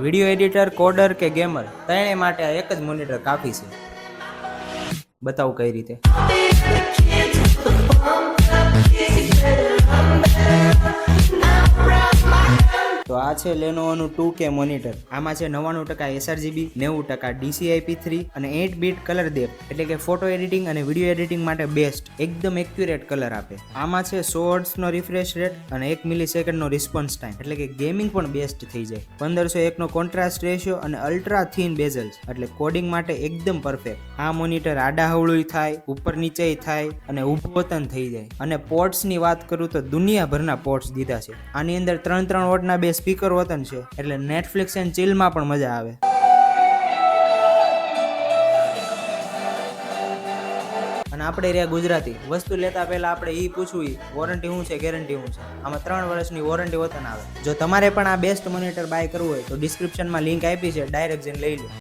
Video editor, coder કે gamer ત્રણેય માટે આ એક જ મોનિટર કાફી છે. બતાવું કઈ રીતે. તો આ છે લેનોવોનું 2K મોનિટર. આમાં છે 99% sRGB, 90% DCI-P3 અને 8 બીટ કલર ડેપ્થ, એટલે કે ફોટો એડિટિંગ અને વિડીયો એડિટિંગ માટે બેસ્ટ. એકદમ એક્યુરેટ કલર આપે. આમાં છે 100 Hz નો રિફ્રેશ રેટ અને 1 મિલીસેકન્ડ નો રિસ્પોન્સ ટાઈમ, એટલે કે ગેમિંગ પણ બેસ્ટ થઈ જાય. 1501 નો કોન્ટ્રાસ્ટ રેશિયો અને અલ્ટ્રા થિન બેઝલ્સ, એટલે કોડિંગ માટે એકદમ પરફેક્ટ. આ મોનિટર આડા હવળું થાય, ઉપર નીચે થાય અને ઊભું વતન થઈ જાય. અને પોર્ટ્સ ની વાત કરું તો દુનિયાભરના પોર્ટ્સ દીધા છે. આની અંદર 3 વોટના બે સ્પીકર વતન છે, એટલે નેટફ્લિક્સ એન્ડ ચિલમાં પણ મજા આવે. અને આપણે રહ્યા ગુજરાતી, વસ્તુ લેતા પહેલા આપણે ઈ પૂછવું, વોરંટી શું છે, ગેરંટી શું છે. આમાં 3 વર્ષની વોરંટી વતન આવે. જો તમારે પણ આ બેસ્ટ મોનિટર બાય કરવું હોય તો ડિસ્ક્રિપ્શનમાં લિંક આપી છે, ડાયરેક્ટ જઈને લઈ લો.